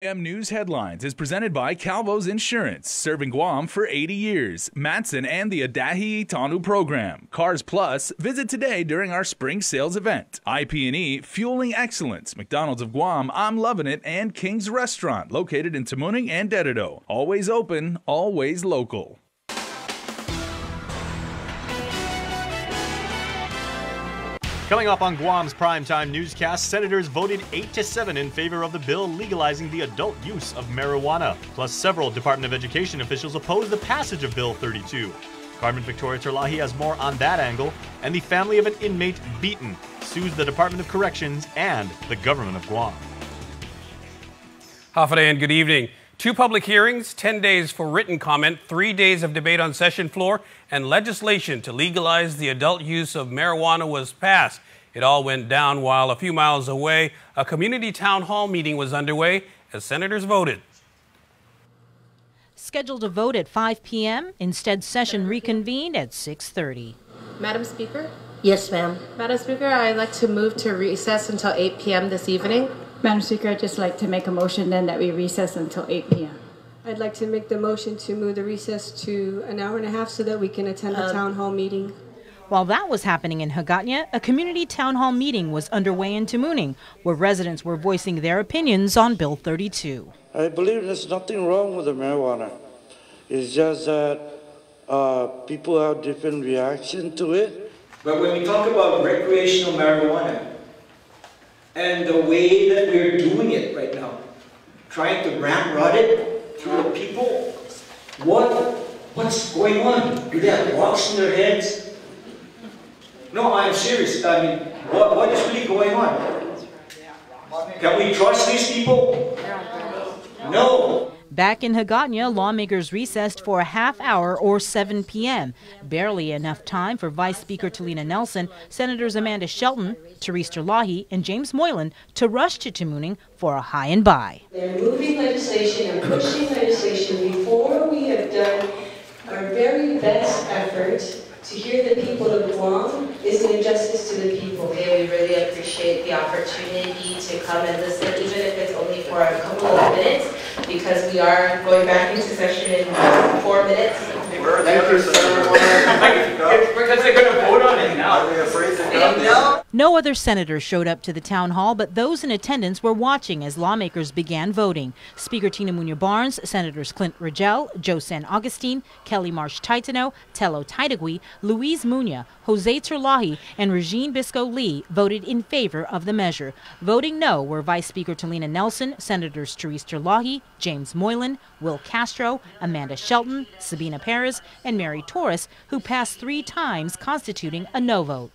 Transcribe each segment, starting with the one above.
KUAM News Headlines is presented by Calvo's Insurance, serving Guam for 80 years. Matson and the Adahi Tanu program. Cars Plus, visit today during our spring sales event. IP&E, fueling excellence. McDonald's of Guam, I'm loving it, and King's Restaurant, located in Tamuning and Dededo. Always open, always local. Coming up on Guam's primetime newscast, senators voted 8-7 in favor of the bill legalizing the adult use of marijuana. Plus, several Department of Education officials oppose the passage of Bill 32. Carmen Victoria Terlahi has more on that angle, and the family of an inmate beaten sues the Department of Corrections and the government of Guam. Hafa and good evening. 2 public hearings, 10 days for written comment, 3 days of debate on session floor, and legislation to legalize the adult use of marijuana was passed. It all went down while a few miles away, a community town hall meeting was underway as senators voted. Scheduled to vote at 5 p.m., instead session reconvened at 6:30. Madam Speaker? Yes, ma'am. Madam Speaker, I'd like to move to recess until 8 p.m. this evening. Madam Speaker, I'd just like to make a motion then that we recess until 8 p.m. I'd like to make the motion to move the recess to an hour and a half so that we can attend the town hall meeting. While that was happening in Hagåtña, a community town hall meeting was underway in Tamuning, where residents were voicing their opinions on Bill 32. I believe there's nothing wrong with the marijuana. It's just that people have different reaction to it. But when we talk about recreational marijuana, and the way that we're doing it right now, trying to ramrod it through the people, what's going on? Do they have rocks in their heads? No, I'm serious. I mean, what is really going on? Can we trust these people? No. Back in Hagåtña, lawmakers recessed for a half hour or 7 p.m. Barely enough time for Vice Speaker Talina Nelson, Senators Amanda Shelton, Therese Terlahi, and James Moylan to rush to Tamuning for a high and by. They're moving legislation and pushing legislation before we have done our very best effort to hear the people of Guam is an injustice to the people. We really appreciate the opportunity to come and listen, even if it's only for a couple of minutes, because we are going back into session in 4 minutes. Thank you so much. Because they're going to vote on it now. Are they afraid to come? No other senators showed up to the town hall, but those in attendance were watching as lawmakers began voting. Speaker Tina Muñoz-Barnes, Senators Clint Rigel, Joe San Augustine, Kelly Marsh-Taitano, Tello Taitagui, Luis Muña, Jose Terlahi, and Regine Bisco-Lee voted in favor of the measure. Voting no were Vice Speaker Talina Nelson, Senators Therese Terlahi, James Moylan, Will Castro, Amanda Shelton, Sabina Perez, and Mary Torres, who passed 3 times, constituting a no vote.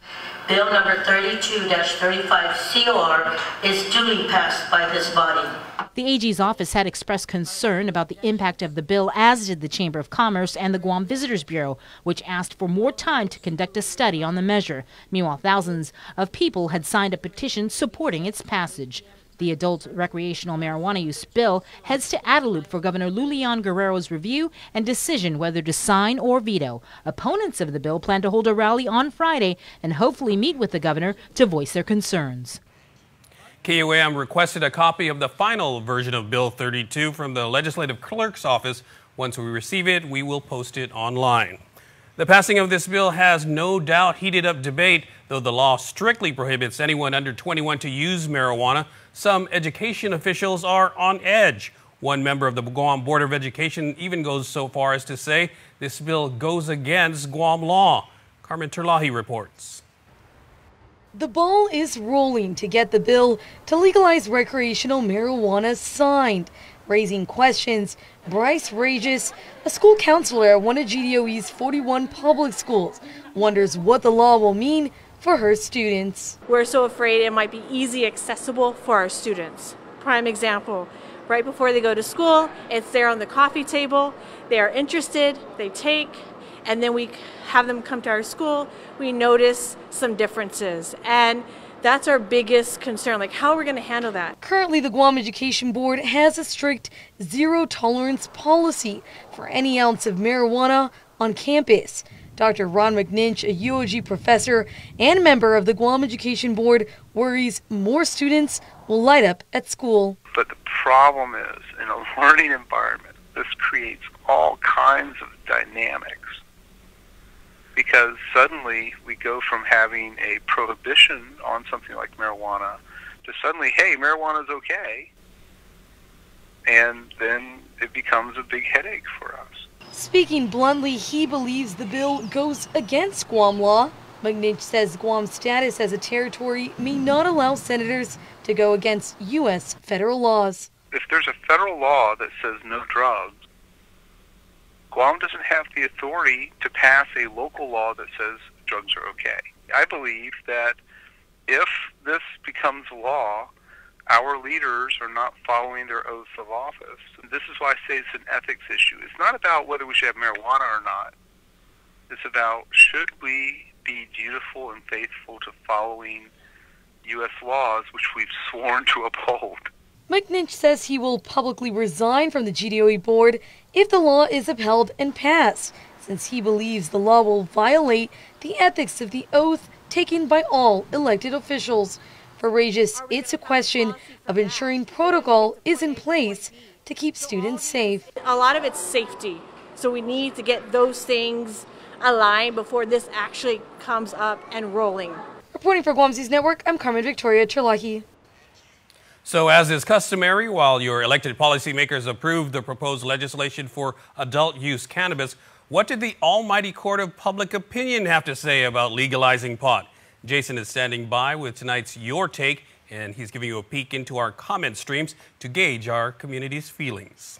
Bill number 32-35 COR is duly passed by this body. The AG's office had expressed concern about the impact of the bill, as did the Chamber of Commerce and the Guam Visitors Bureau, which asked for more time to conduct a study on the measure. Meanwhile, thousands of people had signed a petition supporting its passage. The adult recreational marijuana use bill heads to Adelup for Governor Lulian Guerrero's review and decision whether to sign or veto. Opponents of the bill plan to hold a rally on Friday and hopefully meet with the governor to voice their concerns. KUAM requested a copy of the final version of Bill 32 from the Legislative Clerk's office. Once we receive it, we will post it online. The passing of this bill has no doubt heated up debate. Though the law strictly prohibits anyone under 21 to use marijuana, some education officials are on edge. One member of the Guam Board of Education even goes so far as to say this bill goes against Guam law. Carmen Terlahi reports. The ball is rolling to get the bill to legalize recreational marijuana signed. Raising questions, Bryce Regis, a school counselor at one of GDOE's 41 public schools, wonders what the law will mean for her students. We're so afraid it might be easy accessible for our students. Prime example, right before they go to school, it's there on the coffee table, they are interested, they take, and then we have them come to our school, we notice some differences. And that's our biggest concern, like how are we going to handle that? Currently, the Guam Education Board has a strict zero-tolerance policy for any ounce of marijuana on campus. Dr. Ron McNinch, a UOG professor and member of the Guam Education Board, worries more students will light up at school. But the problem is, in a learning environment, this creates all kinds of dynamics. Because suddenly we go from having a prohibition on something like marijuana to suddenly, hey, marijuana is okay. And then it becomes a big headache for us. Speaking bluntly, he believes the bill goes against Guam law. McNinch says Guam's status as a territory may not allow senators to go against U.S. federal laws. If there's a federal law that says no drugs, Guam doesn't have the authority to pass a local law that says drugs are okay. I believe that if this becomes law, our leaders are not following their oaths of office. This is why I say it's an ethics issue. It's not about whether we should have marijuana or not. It's about, should we be dutiful and faithful to following U.S. laws, which we've sworn to uphold. McNinch says he will publicly resign from the GDOE board if the law is upheld and passed, since he believes the law will violate the ethics of the oath taken by all elected officials. For Regis, it's a question of ensuring protocol is in place to keep students safe. A lot of it's safety, so we need to get those things aligned before this actually comes up and rolling. Reporting for Guam's News Network, I'm Carmen Victoria Terlahi. So as is customary, while your elected policymakers approved the proposed legislation for adult use cannabis, what did the almighty court of public opinion have to say about legalizing pot? Jason is standing by with tonight's Your Take, and he's giving you a peek into our comment streams to gauge our community's feelings.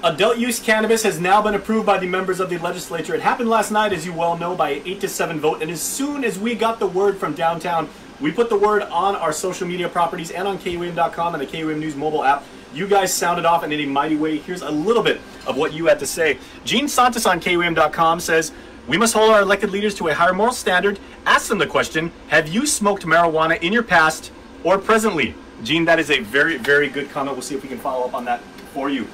Adult use cannabis has now been approved by the members of the legislature. It happened last night, as you well know, by an 8-7 vote. And as soon as we got the word from downtown, we put the word on our social media properties and on KUAM.com and the KUAM News mobile app. You guys sounded off in a mighty way. Here's a little bit of what you had to say. Gene Santos on KUAM.com says, "We must hold our elected leaders to a higher moral standard. Ask them the question, have you smoked marijuana in your past or presently?" Gene, that is a very, very good comment. We'll see if we can follow up on that for you.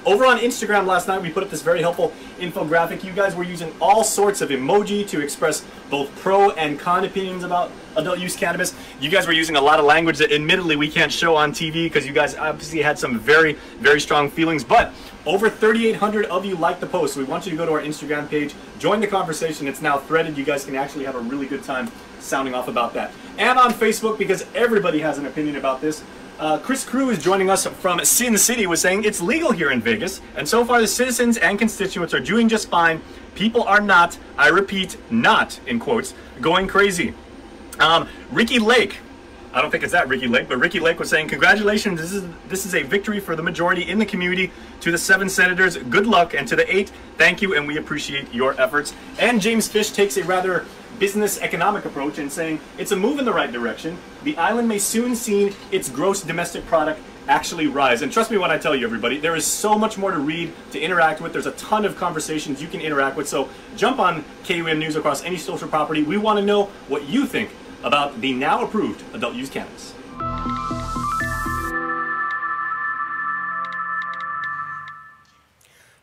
Over on Instagram last night, we put up this very helpful infographic. You guys were using all sorts of emoji to express both pro and con opinions about adult use cannabis. You guys were using a lot of language that admittedly we can't show on TV because you guys obviously had some very, very strong feelings. But over 3,800 of you liked the post. So we want you to go to our Instagram page, join the conversation. It's now threaded. You guys can actually have a really good time sounding off about that. And on Facebook, because everybody has an opinion about this, Chris Crew is joining us from Sin City, was saying it's legal here in Vegas, and so far the citizens and constituents are doing just fine. People are not, I repeat, not, in quotes, going crazy. Ricky Lake, I don't think it's that Ricky Lake, but Ricky Lake was saying, congratulations, this is a victory for the majority in the community. To the 7 senators, good luck, and to the 8, thank you, and we appreciate your efforts. And James Fish takes a rather business economic approach and saying it's a move in the right direction. The island may soon see its gross domestic product actually rise. And trust me when I tell you, everybody, there is so much more to read, to interact with. There's a ton of conversations you can interact with. So jump on KUAM News across any social property. We want to know what you think about the now approved adult use cannabis.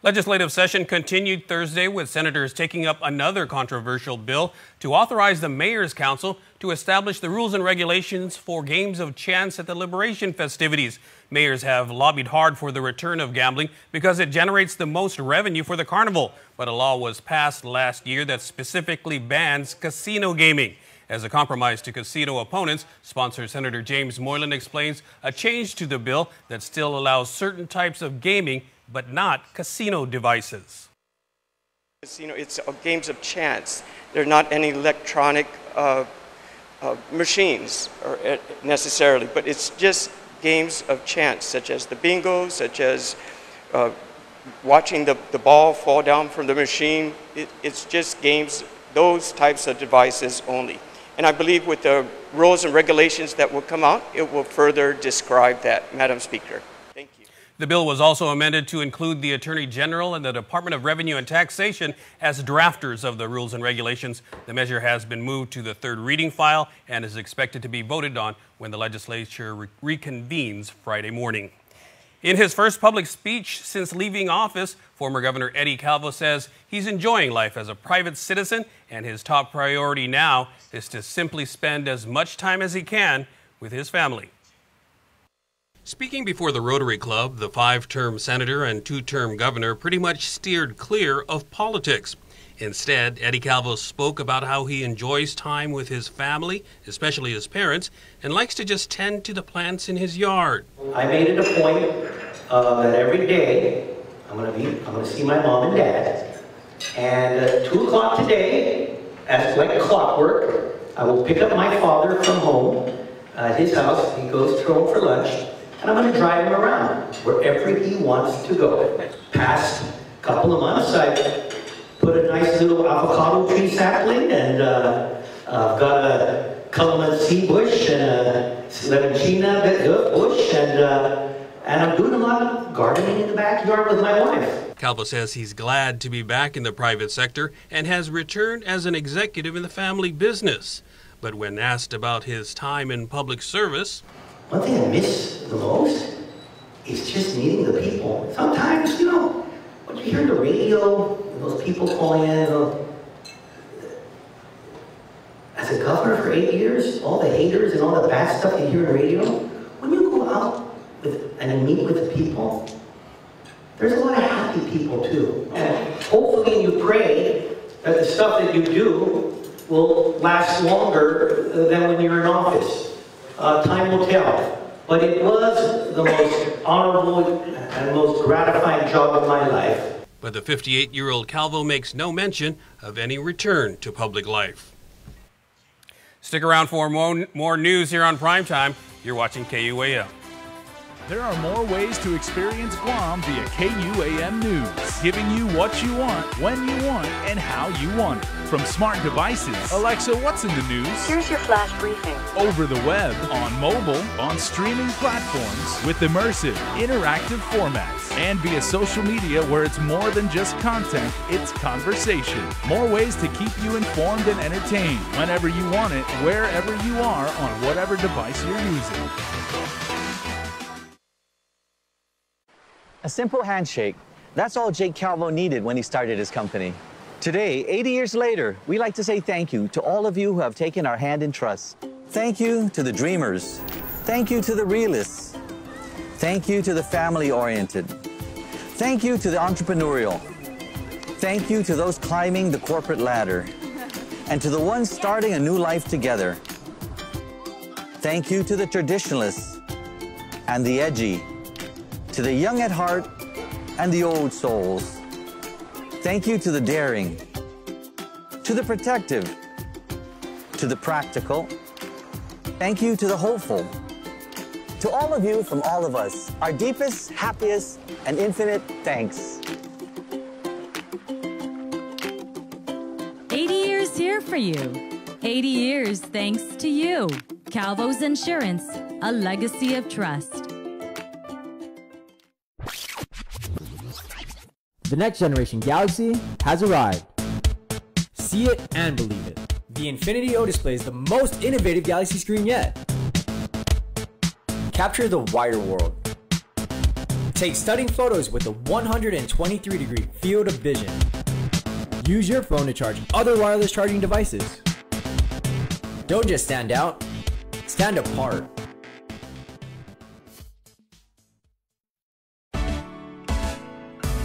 Legislative session continued Thursday with senators taking up another controversial bill to authorize the Mayor's Council to establish the rules and regulations for games of chance at the Liberation festivities. Mayors have lobbied hard for the return of gambling because it generates the most revenue for the carnival. But a law was passed last year that specifically bans casino gaming. As a compromise to casino opponents, sponsor Senator James Moylan explains a change to the bill that still allows certain types of gaming but not casino devices. Casino, it's games of chance. They're not any electronic machines necessarily, but it's just games of chance, such as the bingo, such as watching the ball fall down from the machine. It's just games, those types of devices only. And I believe with the rules and regulations that will come out, it will further describe that, Madam Speaker. Thank you. The bill was also amended to include the Attorney General and the Department of Revenue and Taxation as drafters of the rules and regulations. The measure has been moved to the third reading file and is expected to be voted on when the legislature reconvenes Friday morning. In his first public speech since leaving office, former Governor Eddie Calvo says he's enjoying life as a private citizen, and his top priority now is to simply spend as much time as he can with his family. Speaking before the Rotary Club, the 5-term senator and 2-term governor pretty much steered clear of politics. Instead, Eddie Calvo spoke about how he enjoys time with his family, especially his parents, and likes to just tend to the plants in his yard. I made it a point that every day I'm going to see my mom and dad, and at 2 o'clock today, as like clockwork, I will pick up my father from home at his house. He goes home for lunch, and I'm going to drive him around wherever he wants to go. Past couple of months, I put a nice little avocado tree sapling, and I've got a calamansi bush and a lemonchina bush, and I'm doing a lot of gardening in the backyard with my wife. Calvo says he's glad to be back in the private sector and has returned as an executive in the family business. But when asked about his time in public service, one thing I miss the most is just meeting the people. Sometimes, you know, when you hear the radio, those people calling in, as a governor for 8 years, all the haters and all the bad stuff you hear on the radio, when you go out and you meet with the people, there's a lot of happy people too. And hopefully you pray that the stuff that you do will last longer than when you're in office. Time will tell. But it was the most honorable and most gratifying job of my life. But the 58-year-old Calvo makes no mention of any return to public life. Stick around for more news here on Primetime. You're watching KUAM. There are more ways to experience Guam via KUAM News, giving you what you want, when you want, and how you want it. From smart devices, Alexa, what's in the news? Here's your flash briefing. Over the web, on mobile, on streaming platforms, with immersive, interactive formats, and via social media where it's more than just content, it's conversation. More ways to keep you informed and entertained, whenever you want it, wherever you are, on whatever device you're using. A simple handshake. That's all Jake Calvo needed when he started his company. Today, 80 years later, we like to say thank you to all of you who have taken our hand in trust. Thank you to the dreamers. Thank you to the realists. Thank you to the family-oriented. Thank you to the entrepreneurial. Thank you to those climbing the corporate ladder. And to the ones starting a new life together. Thank you to the traditionalists and the edgy. To the young at heart and the old souls. Thank you to the daring, to the protective, to the practical. Thank you to the hopeful. To all of you from all of us, our deepest, happiest, and infinite thanks. 80 years here for you. 80 years thanks to you. Calvo's Insurance, a legacy of trust. The next generation Galaxy has arrived. See it and believe it. The Infinity O display is the most innovative Galaxy screen yet. Capture the wider world. Take stunning photos with a 123-degree field of vision. Use your phone to charge other wireless charging devices. Don't just stand out, stand apart.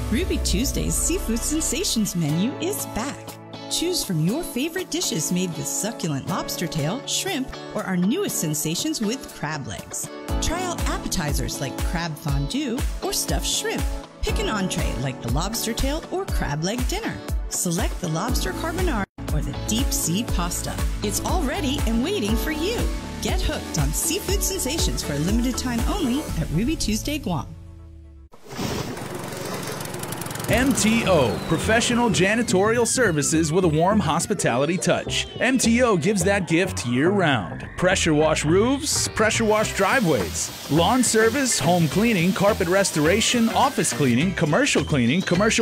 Ruby Tuesday's Seafood Sensations menu is back. Choose from your favorite dishes made with succulent lobster tail, shrimp, or our newest sensations with crab legs. Try out appetizers like crab fondue or stuffed shrimp. Pick an entree like the lobster tail or crab leg dinner. Select the lobster carbonara or the deep sea pasta. It's all ready and waiting for you. Get hooked on Seafood Sensations for a limited time only at Ruby Tuesday Guam. MTO, professional janitorial services with a warm hospitality touch. MTO gives that gift year-round. Pressure wash roofs, pressure wash driveways, lawn service, home cleaning, carpet restoration, office cleaning, commercial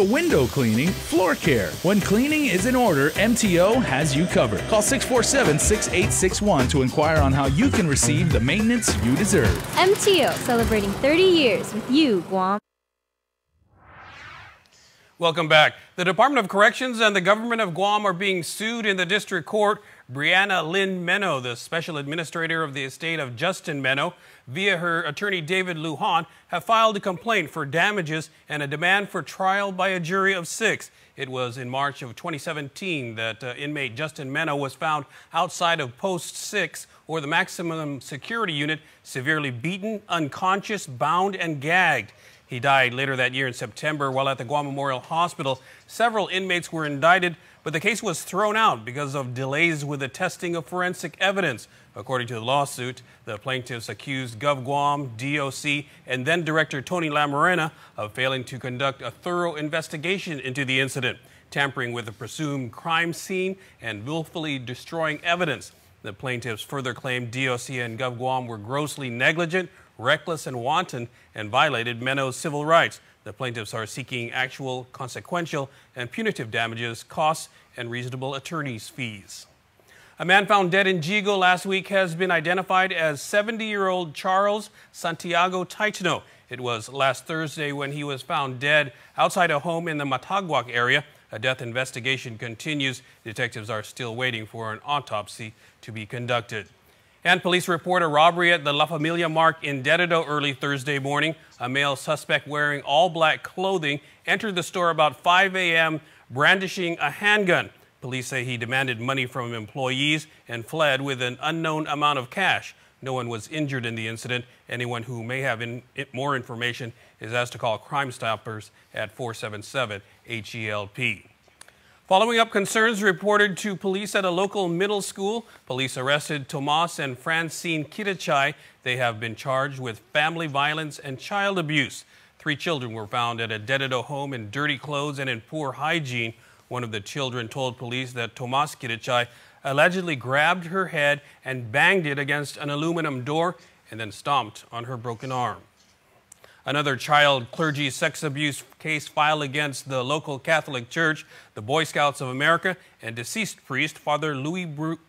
window cleaning, floor care. When cleaning is in order, MTO has you covered. Call 647-6861 to inquire on how you can receive the maintenance you deserve. MTO, celebrating 30 years with you, Guam. Welcome back. The Department of Corrections and the government of Guam are being sued in the district court. Brianna Lynn Meno, the special administrator of the estate of Justin Meno, via her attorney David Lujan, have filed a complaint for damages and a demand for trial by a jury of 6. It was in March of 2017 that inmate Justin Meno was found outside of Post 6, or the maximum security unit, severely beaten, unconscious, bound, and gagged. He died later that year in September while at the Guam Memorial Hospital. Several inmates were indicted, but the case was thrown out because of delays with the testing of forensic evidence. According to the lawsuit, the plaintiffs accused GovGuam, DOC, and then Director Tony Lamarena of failing to conduct a thorough investigation into the incident, tampering with the presumed crime scene, and willfully destroying evidence. The plaintiffs further claimed DOC and GovGuam were grossly negligent, reckless, and wanton, and violated Meno's civil rights. The plaintiffs are seeking actual, consequential, and punitive damages, costs, and reasonable attorney's fees. A man found dead in Jigo last week has been identified as 70-year-old Charles Santiago Taitano. It was last Thursday when he was found dead outside a home in the Mataguac area. A death investigation continues. Detectives are still waiting for an autopsy to be conducted. And police report a robbery at the La Familia Mark in Dededo early Thursday morning. A male suspect wearing all-black clothing entered the store about 5 a.m. brandishing a handgun. Police say he demanded money from employees and fled with an unknown amount of cash. No one was injured in the incident. Anyone who may have more information is asked to call Crime Stoppers at 477-HELP. Following up concerns reported to police at a local middle school, police arrested Tomas and Francine Kitachai. They have been charged with family violence and child abuse. 3 children were found at a Dededo home in dirty clothes and in poor hygiene. One of the children told police that Tomas Kitachai allegedly grabbed her head and banged it against an aluminum door and then stomped on her broken arm. Another child clergy sex abuse case filed against the local Catholic Church, the Boy Scouts of America, and deceased priest Father Louis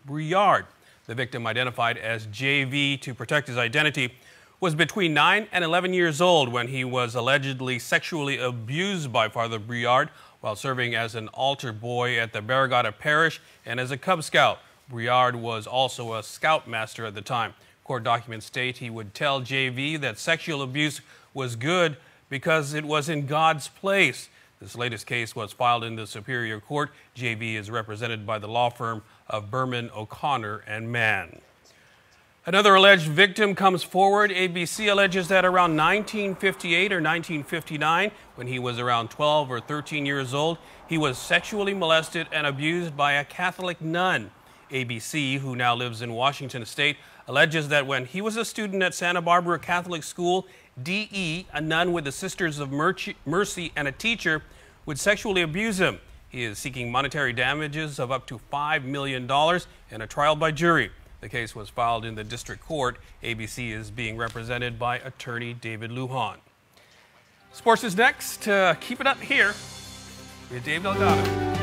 Briard. The victim, identified as JV to protect his identity, was between 9 and 11 years old when he was allegedly sexually abused by Father Briard while serving as an altar boy at the Barragata Parish and as a Cub Scout. Briard was also a scoutmaster at the time. Court documents state he would tell JV that sexual abuse was good because it was in God's place. This latest case was filed in the Superior Court. JV is represented by the law firm of Berman, O'Connor and Mann. Another alleged victim comes forward. ABC alleges that around 1958 or 1959, when he was around 12 or 13 years old, he was sexually molested and abused by a Catholic nun. ABC, who now lives in Washington State, alleges that when he was a student at Santa Barbara Catholic School, D.E., a nun with the Sisters of Mercy and a teacher, would sexually abuse him. He is seeking monetary damages of up to $5 million and a trial by jury. The case was filed in the district court. ABC is being represented by attorney David Lujan. Sports is next. Keep it up here with Dave Delgado.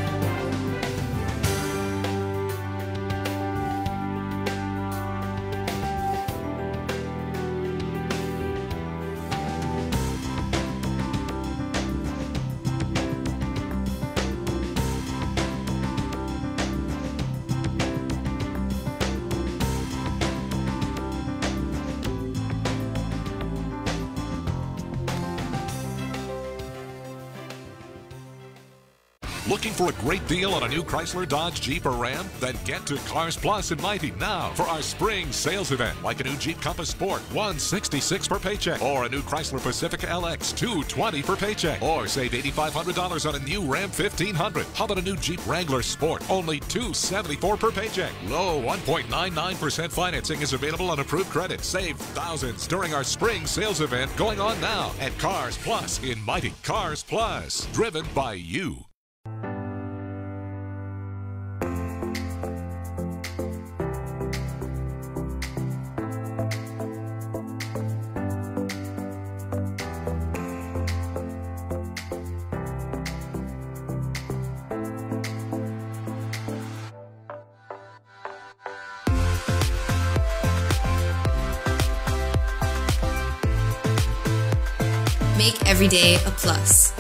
Looking for a great deal on a new Chrysler, Dodge, Jeep, or Ram? Then get to Cars Plus in Mighty now for our spring sales event. Like a new Jeep Compass Sport, $166 per paycheck. Or a new Chrysler Pacifica LX, $220 per paycheck. Or save $8,500 on a new Ram 1500. How about a new Jeep Wrangler Sport? Only $274 per paycheck. Low 1.99% financing is available on approved credit. Save thousands during our spring sales event going on now at Cars Plus in Mighty. Cars Plus, driven by you. Make every day a plus.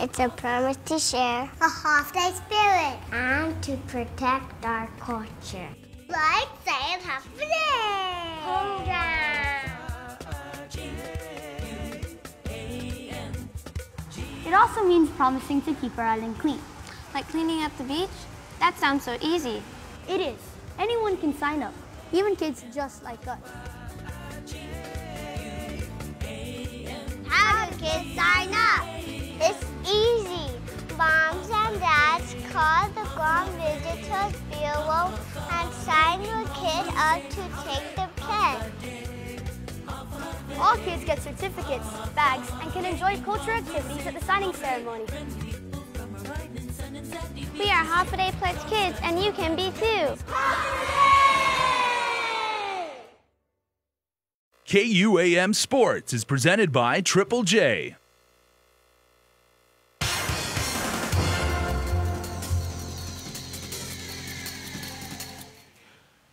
It's a promise to share a half-day spirit and to protect our culture. Like saying happy day! It also means promising to keep our island clean. Like cleaning up the beach? That sounds so easy. It is. Anyone can sign up, even kids just like us. How do kids sign up? It's easy. Moms and dads call the Guam Visitors Bureau and sign your kid up to take the test. All kids get certificates, bags, and can enjoy cultural activities at the signing ceremony. We are Half a Day Pledge Kids, and you can be too. KUAM Sports is presented by Triple J.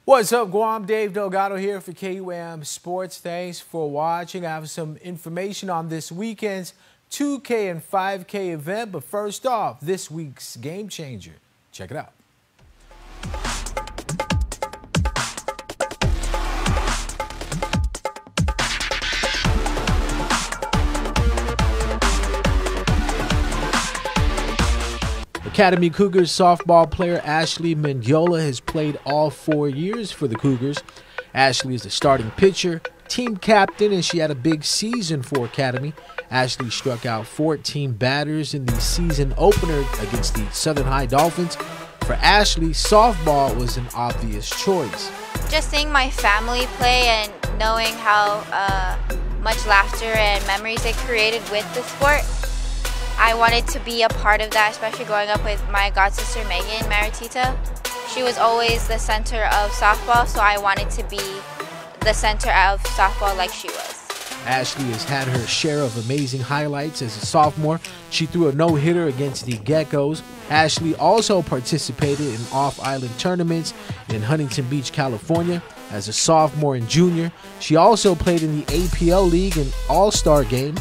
What's up, Guam? Dave Delgado here for KUAM Sports. Thanks for watching. I have some information on this weekend's 2K and 5K event, but first off, this week's Game Changer. Check it out. Academy Cougars softball player Ashley Mendiola has played all 4 years for the Cougars. Ashley is the starting pitcher, team captain, and she had a big season for Academy. Ashley struck out 14 batters in the season opener against the Southern High Dolphins. For Ashley, softball was an obvious choice. Just seeing my family play and knowing how much laughter and memories they created with the sport, I wanted to be a part of that, especially growing up with my god sister Megan Maritita. She was always the center of softball, so I wanted to be the center of softball like she was. Ashley has had her share of amazing highlights as a sophomore. She threw a no-hitter against the Geckos. Ashley also participated in off-island tournaments in Huntington Beach, California. As a sophomore and junior, she also played in the APL League and All-Star Game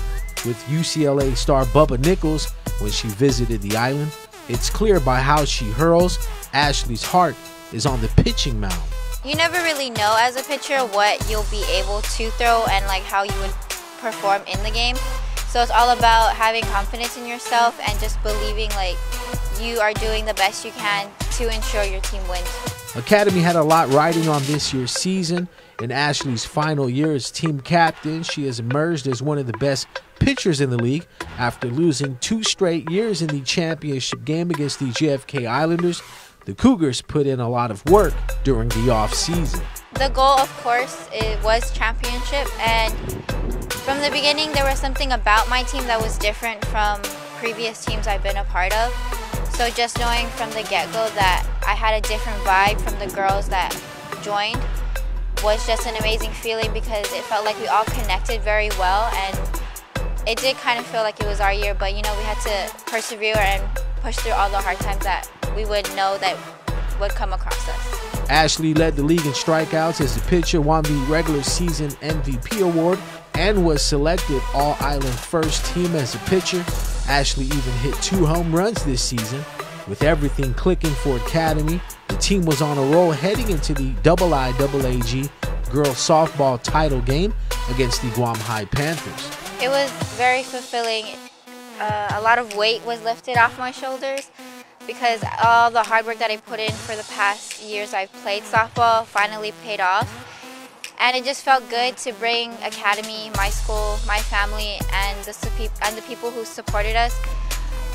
with UCLA star Bubba Nichols when she visited the island. It's clear by how she hurls, Ashley's heart is on the pitching mound. You never really know as a pitcher what you'll be able to throw and like how you would perform in the game. So it's all about having confidence in yourself and just believing like you are doing the best you can to ensure your team wins. Academy had a lot riding on this year's season. In Ashley's final year as team captain, she has emerged as one of the best pitchers in the league after losing 2 straight years in the championship game against the JFK Islanders. The Cougars put in a lot of work during the off-season. The goal, of course, was championship, and from the beginning there was something about my team that was different from previous teams I've been a part of. So just knowing from the get-go that I had a different vibe from the girls that joined was just an amazing feeling because it felt like we all connected very well, and it did kind of feel like it was our year, but you know, we had to persevere and push through all the hard times that we would know that would come across us. Ashley led the league in strikeouts as a pitcher, won the regular season MVP award, and was selected All-Island first team as a pitcher. Ashley even hit 2 home runs this season. With everything clicking for Academy, the team was on a roll heading into the IIAG girls softball title game against the Guam High Panthers. It was very fulfilling. A lot of weight was lifted off my shoulders because all the hard work that I put in for the past years I've played softball finally paid off. And it just felt good to bring Academy, my school, my family, and the people who supported us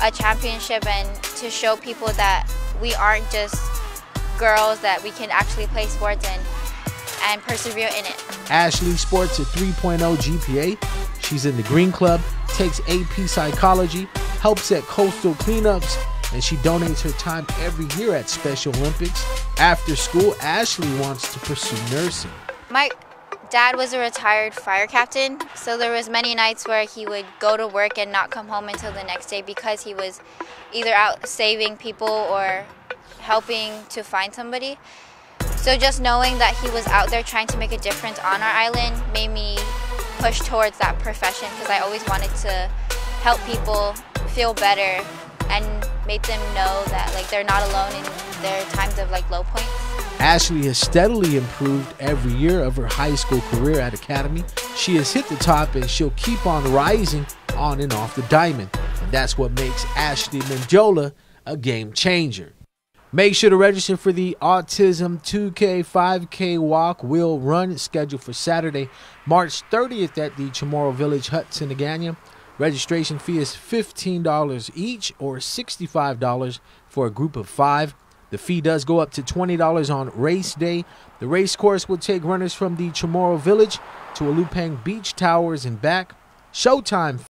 a championship, and to show people that we aren't just girls, that we can actually play sports and persevere in it. Ashley sports a 3.0 GPA. She's in the Green Club, takes AP Psychology, helps at coastal cleanups, and she donates her time every year at Special Olympics. After school, Ashley wants to pursue nursing. My dad was a retired fire captain, so there was many nights where he would go to work and not come home until the next day because he was either out saving people or helping to find somebody. So just knowing that he was out there trying to make a difference on our island made me push towards that profession, because I always wanted to help people feel better and make them know that like they're not alone in their times of like low points. Ashley has steadily improved every year of her high school career at Academy. She has hit the top, and she'll keep on rising on and off the diamond. And that's what makes Ashley Mendiola a game changer. Make sure to register for the Autism 2K 5K Walk Will Run scheduled for Saturday, March 30th at the Chamorro Village, Hudson-Agania. Registration fee is $15 each, or $65 for a group of 5. The fee does go up to $20 on race day. The race course will take runners from the Chamorro Village to Alupang Beach Towers and back. Showtime